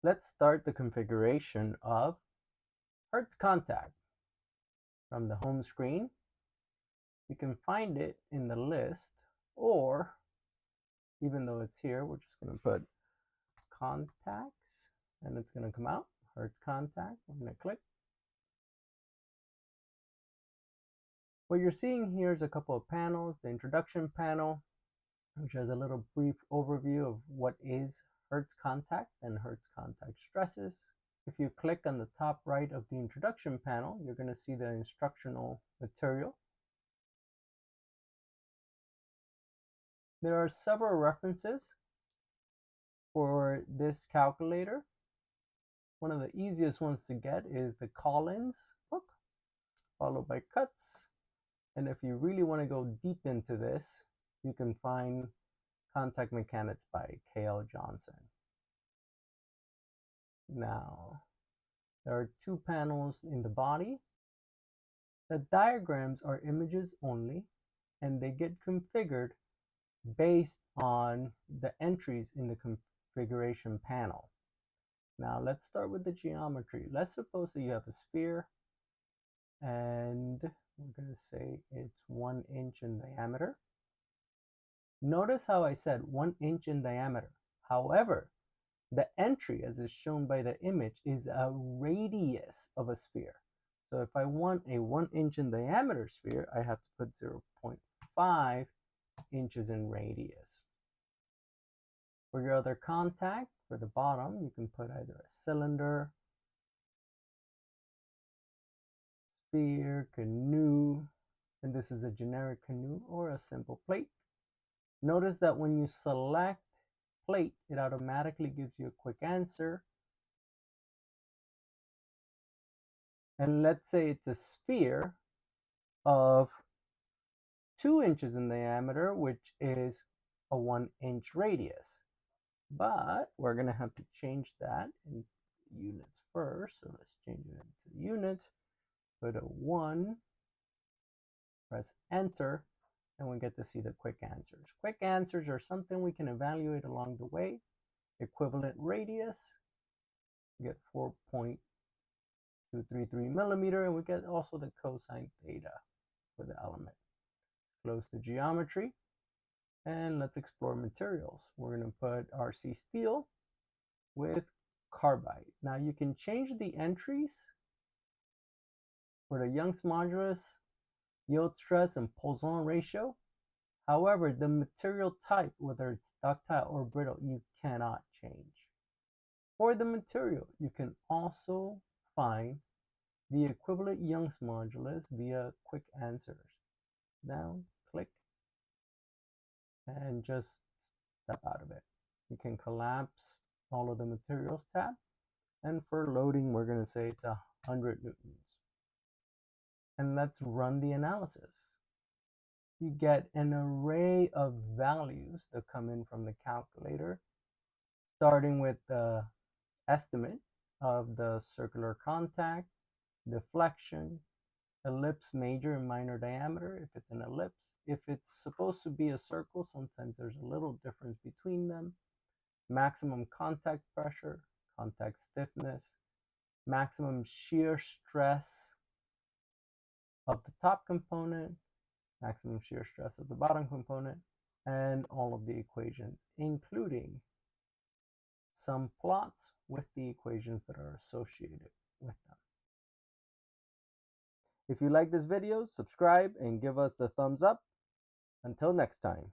Let's start the configuration of Hertz contact. From the home screen, you can find it in the list, or even though it's here, we're just going to put contacts and it's going to come out, Hertz contact. We're going to click. What you're seeing here is a couple of panels. The introduction panel, which has a little brief overview of what is Hertz contact and Hertz contact stresses. If you click on the top right of the introduction panel, you're going to see the instructional material. There are several references for this calculator. One of the easiest ones to get is the Collins book, followed by Cuts. And if you really want to go deep into this, you can find Contact Mechanics by K.L. Johnson. Now, there are two panels in the body. The diagrams are images only, and they get configured based on the entries in the configuration panel. Now let's start with the geometry. Let's suppose that you have a sphere and we're going to say it's 1 inch in diameter. Notice how I said 1 inch in diameter. However, the entry as is shown by the image is a radius of a sphere. So if I want a 1 inch in diameter sphere, I have to put 0.5 inches in radius. For your other contact, for the bottom, you can put either a cylinder, sphere, canoe, and this is a generic canoe, or a simple plate. Notice that when you select plate, it automatically gives you a quick answer. And let's say it's a sphere of 2 inches in diameter, which is a 1 inch radius. But we're going to have to change that in units first. So let's change it into units. Put a 1, press enter, and we get to see the quick answers. Quick answers are something we can evaluate along the way. Equivalent radius, we get 4.233 millimeter, and we get also the cosine theta for the element. Close the geometry, and let's explore materials. We're going to put RC steel with carbide. Now you can change the entries for the Young's modulus, yield stress, and Poisson ratio. However, the material type, whether it's ductile or brittle, you cannot change. For the material, you can also find the equivalent Young's modulus via quick answers. Down, click, and just step out of it. You can collapse all of the materials tab. And for loading, we're going to say it's 100 newtons. And let's run the analysis. You get an array of values that come in from the calculator, starting with the estimate of the circular contact, deflection, ellipse major and minor diameter if it's an ellipse. If it's supposed to be a circle, sometimes there's a little difference between them. Maximum contact pressure, contact stiffness, maximum shear stress of the top component, maximum shear stress of the bottom component, and all of the equations, including some plots with the equations that are associated with them. If you like this video, subscribe and give us the thumbs up. Until next time.